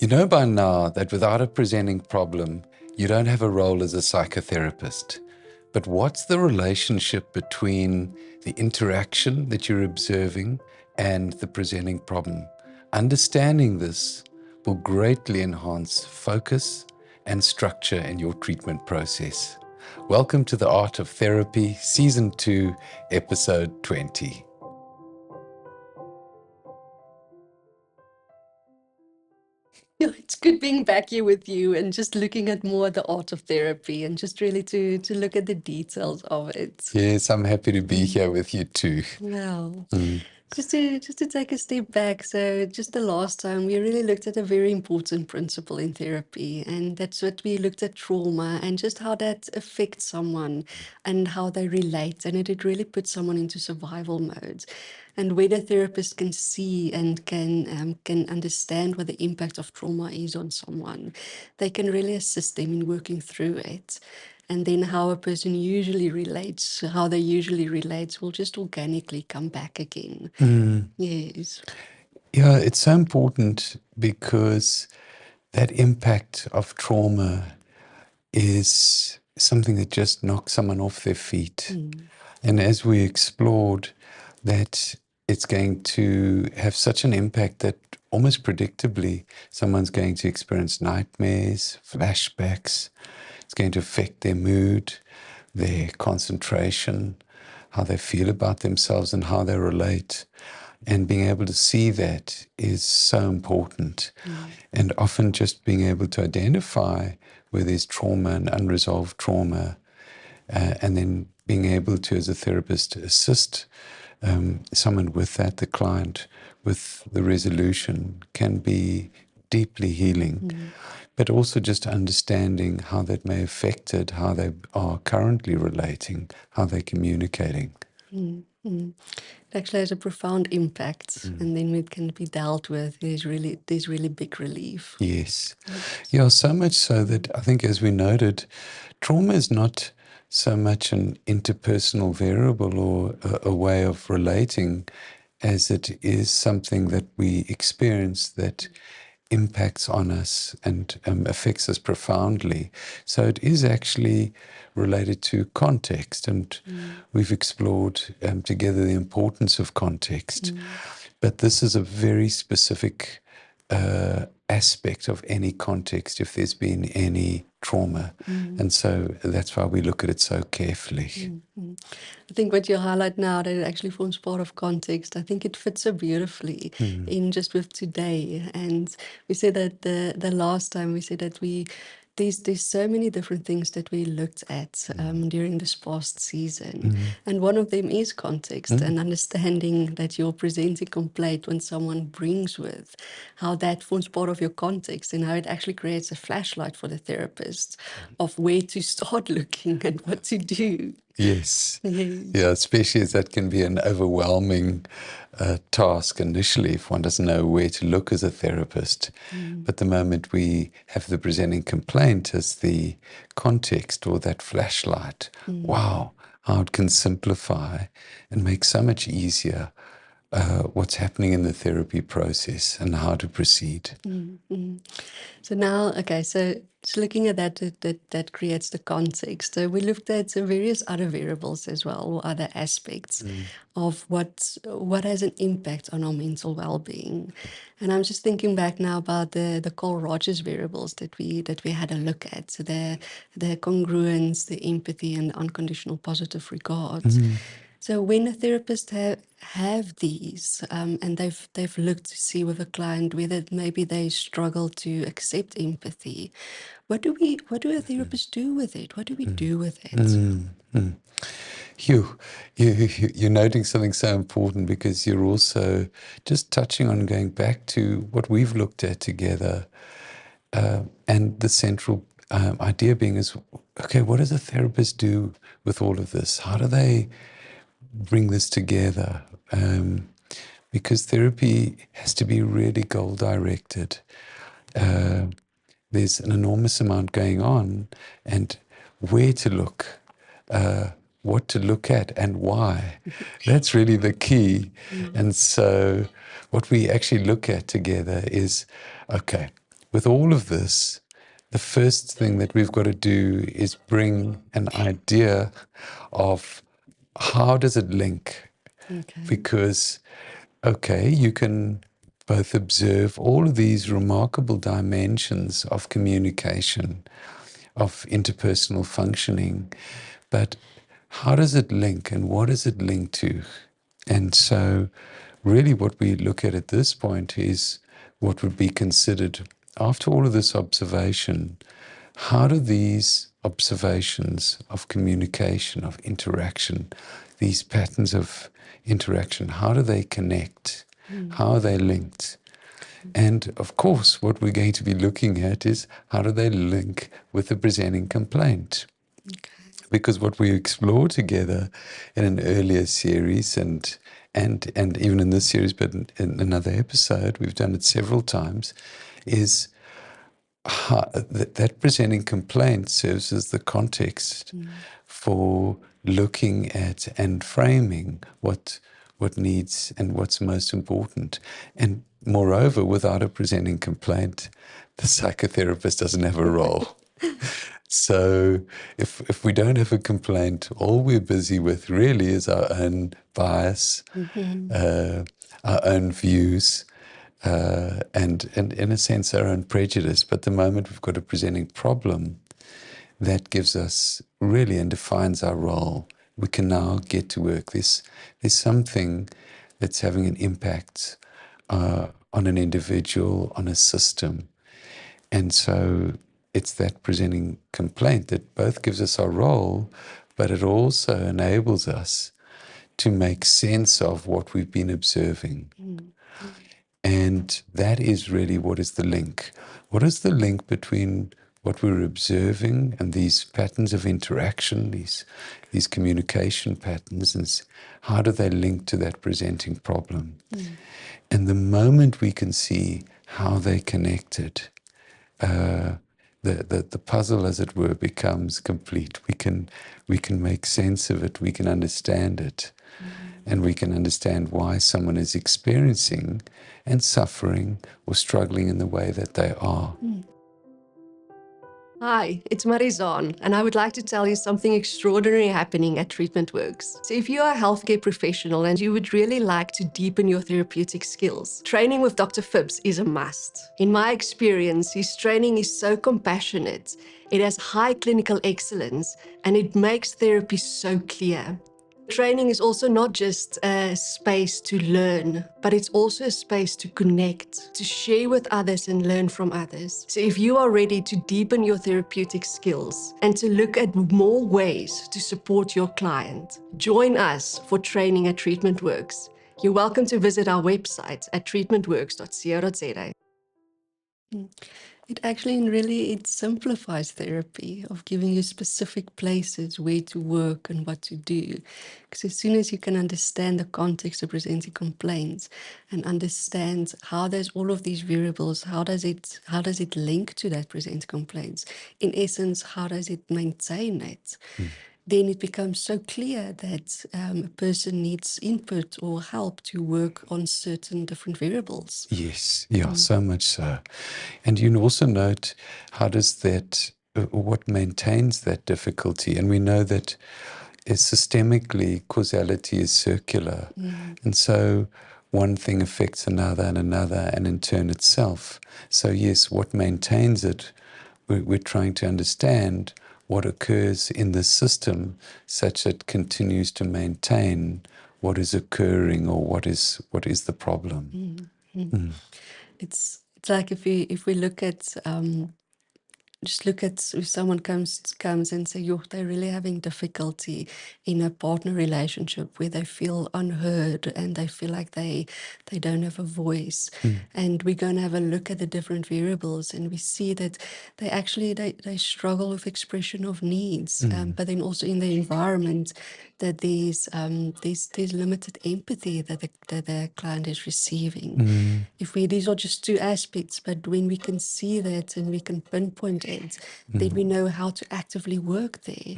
You know by now that without a presenting problem, you don't have a role as a psychotherapist. But what's the relationship between the interaction that you're observing and the presenting problem? Understanding this will greatly enhance focus and structure in your treatment process. Welcome to the Art of Therapy, Season 2, Episode 20. It's good being back here with you and just looking at more at the art of therapy and just really to look at the details of it. Yes, I'm happy to be here with you too. Well, Mm. just to take a step back. So just the last time we really looked at a very important principle in therapy, and that's what we looked at trauma and just how that affects someone and how they relate, and it really puts someone into survival mode. And where the therapist can see and can understand what the impact of trauma is on someone, they can really assist them in working through it. And then how a person usually relates, how they usually relate, will just organically come back again. Yes. Yeah, it's so important because that impact of trauma is something that just knocks someone off their feet. And as we explored, that it's going to have such an impact that almost predictably someone's going to experience nightmares, flashbacks. It's going to affect their mood, their concentration, how they feel about themselves and how they relate. And being able to see that is so important. And often just being able to identify where there's trauma and unresolved trauma, and then being able to, as a therapist, assist someone with that, the client, with the resolution, can be deeply healing. But also just understanding how that may affect it, how they are currently relating, how they're communicating. It actually has a profound impact, and then it can be dealt with. There's really big relief. Yes. Yeah, so much so that I think, as we noted, trauma is not so much an interpersonal variable or a way of relating as it is something that we experience that impacts on us and affects us profoundly. So it is actually related to context, and we've explored together the importance of context. But this is a very specific aspect of any context if there's been any trauma. And so that's why we look at it so carefully. I think what you highlight now, that it actually forms part of context, I think it fits so beautifully in just with today. And we said that the last time we said that there's so many different things that we looked at during this past season. And one of them is context and understanding that you're presenting complaint when someone brings with, how that forms part of your context and how it actually creates a flashlight for the therapist of where to start looking and what to do. Yes. Yes. Yeah, especially as that can be an overwhelming task initially if one doesn't know where to look as a therapist. But the moment we have the presenting complaint as the context or that flashlight, wow, how it can simplify and make so much easier what's happening in the therapy process and how to proceed. So now, okay, so just looking at that creates the context. So we looked at various other variables as well, or other aspects of what has an impact on our mental well-being. And I'm just thinking back now about the Carl Rogers variables that we had a look at. So the congruence, the empathy, and the unconditional positive regard. So when a therapist have these, and they've looked to see with a client whether maybe they struggle to accept empathy, what do a therapist do with it? What do we do with it? You're noting something so important because you're also just touching on going back to what we've looked at together, and the central idea being is, okay, what does a therapist do with all of this? How do they bring this together? Because therapy has to be really goal-directed. There's an enormous amount going on, and where to look, what to look at, and why. That's really the key. And so what we actually look at together is, okay, with all of this, the first thing that we've got to do is bring an idea of how does it link? Okay. Because, okay, you can both observe all of these remarkable dimensions of communication, of interpersonal functioning, but how does it link and what does it link to? And so really what we look at this point is what would be considered, after all of this observation, how do these observations of communication, of interaction, these patterns of interaction, how do they connect? How are they linked? And of course, what we're going to be looking at is how do they link with the presenting complaint? Because what we explore together in an earlier series and even in this series, but in another episode, we've done it several times, is how, that presenting complaint serves as the context for looking at and framing what needs and what's most important. And moreover, without a presenting complaint, the psychotherapist doesn't have a role. So if we don't have a complaint, all we're busy with really is our own bias, our own views, and in a sense our own prejudice. But the moment we've got a presenting problem, that gives us really and defines our role. We can now get to work. There's something that's having an impact on an individual, on a system. And so it's that presenting complaint that both gives us our role, but it also enables us to make sense of what we've been observing. And that is really what is the link. What is the link between what we're observing and these patterns of interaction, these communication patterns, and how do they link to that presenting problem? And the moment we can see how they're connected, the puzzle, as it were, becomes complete. We can make sense of it. We can understand it, and we can understand why someone is experiencing and suffering or struggling in the way that they are. Hi, it's Marizaan, and I would like to tell you something extraordinary happening at Treatment Works. So if you are a healthcare professional and you would really like to deepen your therapeutic skills, training with Dr. Phipps is a must. In my experience, his training is so compassionate, it has high clinical excellence, and it makes therapy so clear. Training is also not just a space to learn, but it's also a space to connect, to share with others and learn from others. So if you are ready to deepen your therapeutic skills and to look at more ways to support your client, join us for training at Treatment Works. You're welcome to visit our website at treatmentworks.co.za. It actually really, it simplifies therapy of giving you specific places where to work and what to do. Because as soon as you can understand the context of presenting complaints and understand how there's all of these variables, how does it link to that presenting complaints? In essence, how does it maintain it? Then it becomes so clear that a person needs input or help to work on certain different variables. Yes, yeah, so much so. And you also note how does that, what maintains that difficulty? And we know that systemically causality is circular. And so one thing affects another and in turn itself. So yes, what maintains it, we're trying to understand what occurs in the system such that it continues to maintain what is occurring or what is the problem. It's like if we look at just look at if someone comes and say, "Yo, they're really having difficulty in a partner relationship where they feel unheard and they feel like they don't have a voice," and we're going to have a look at the different variables, and we see that they actually they struggle with expression of needs, but then also in the environment that there's limited empathy that the client is receiving. If these are just two aspects, but when we can see that and we can pinpoint it, then we know how to actively work there.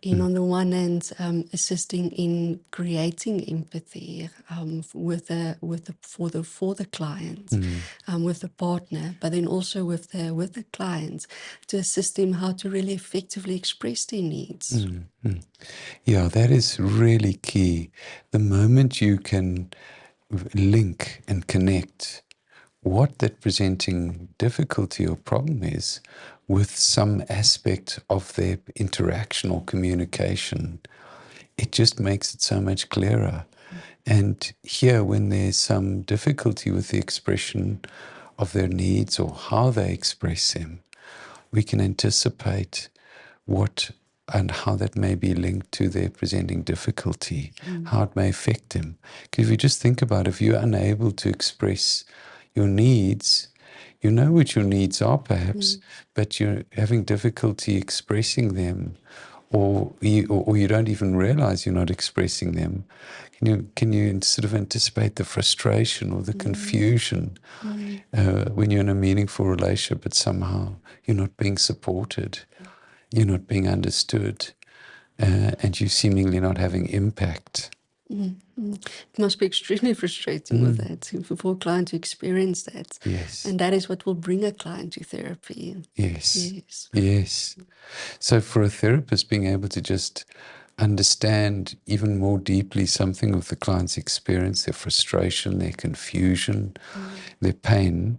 And on the one hand, assisting in creating empathy for the client, with the partner, but then also with the client, to assist them how to really effectively express their needs. Yeah, that is really key. The moment you can link and connect what that presenting difficulty or problem is with some aspect of their interaction or communication, it just makes it so much clearer. And here, when there's some difficulty with the expression of their needs or how they express them, we can anticipate what and how that may be linked to their presenting difficulty, how it may affect them. Because if you just think about it, if you're unable to express your needs, you know what your needs are perhaps, but you're having difficulty expressing them, or you don't even realize you're not expressing them. Can you sort of anticipate the frustration or the confusion when you're in a meaningful relationship, but somehow you're not being supported, you're not being understood, and you're seemingly not having impact? It must be extremely frustrating with that, for a client to experience that. Yes. And that is what will bring a client to therapy. Yes. Yes. Yes. So for a therapist, being able to just understand even more deeply something of the client's experience, their frustration, their confusion, their pain,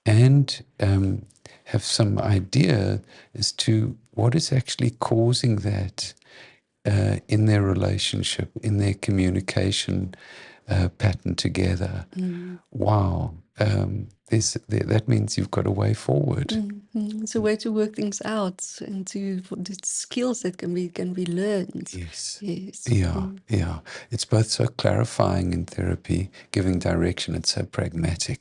and have some idea as to what is actually causing that in their relationship, in their communication pattern together. Wow. That means you've got a way forward. It's a way to work things out and for the skills that can be learned. Yes. Yes. Yeah, yeah. It's both so clarifying in therapy, giving direction, it's so pragmatic.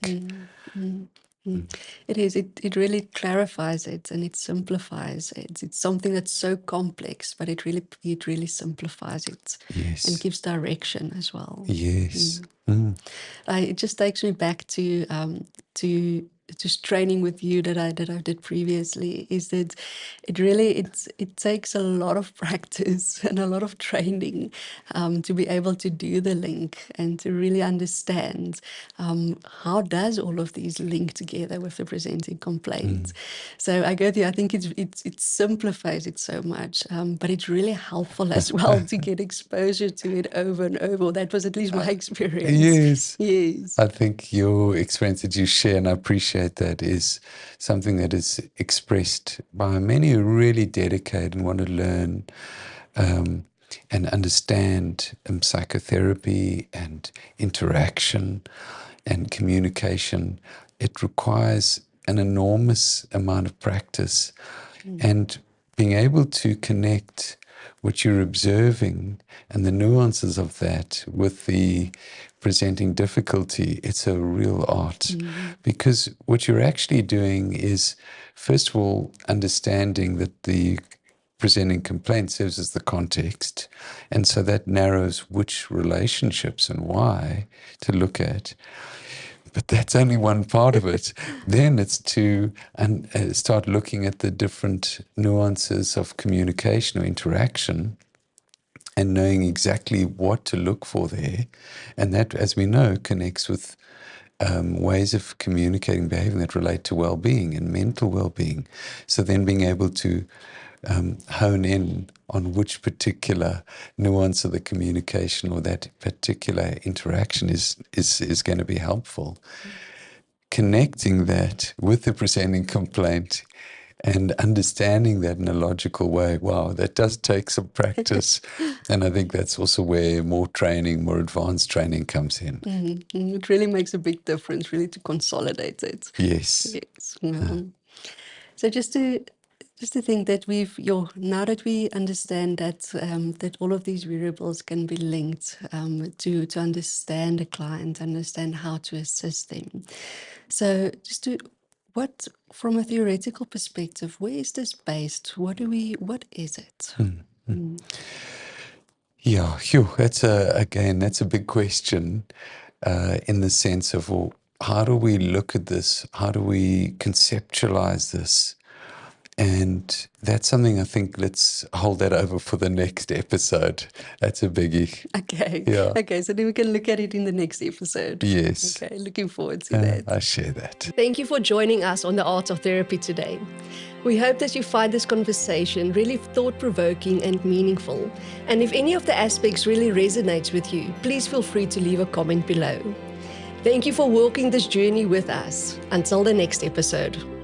It is. It really clarifies it and it simplifies it. It's something that's so complex, but it really simplifies it. Yes. And gives direction as well. Yes. It just takes me back to just training with you that I did previously. Is that it takes a lot of practice and a lot of training to be able to do the link and to really understand how does all of these link together with the presenting complaint. So I go to, I think it simplifies it so much, but it's really helpful as well to get exposure to it over and over. That was at least my experience. Yes. Yes. I think your experience that you share, and I appreciate that, is something that is expressed by many who really dedicate and want to learn and understand psychotherapy and interaction and communication. It requires an enormous amount of practice, and being able to connect what you're observing and the nuances of that with the presenting difficulty, it's a real art. Because what you're actually doing is, first of all, understanding that the presenting complaint serves as the context, and so that narrows which relationships and why to look at. But that's only one part of it. Then it's to start looking at the different nuances of communication or interaction and knowing exactly what to look for there. And that, as we know, connects with ways of communicating, behaving that relate to well-being and mental well-being. So then being able to hone in on which particular nuance of the communication or that particular interaction is going to be helpful. Connecting that with the presenting complaint and understanding that in a logical way, wow, that does take some practice. And I think that's also where more training, more advanced training comes in. It really makes a big difference, really, to consolidate it. Yes. Yes. So just to think that now that we understand that that all of these variables can be linked to understand a client, understand how to assist them. So what, from a theoretical perspective, where is this based? What is it? Yeah, phew, that's a big question in the sense of, well, how do we look at this? How do we conceptualize this? And that's something I think let's hold that over for the next episode. That's a biggie. Okay. Yeah. Okay, so then we can look at it in the next episode. Yes. Okay, looking forward to that. I share that. Thank you for joining us on The Art of Therapy today. We hope that you find this conversation really thought-provoking and meaningful. And if any of the aspects really resonates with you, please feel free to leave a comment below. Thank you for walking this journey with us. Until the next episode.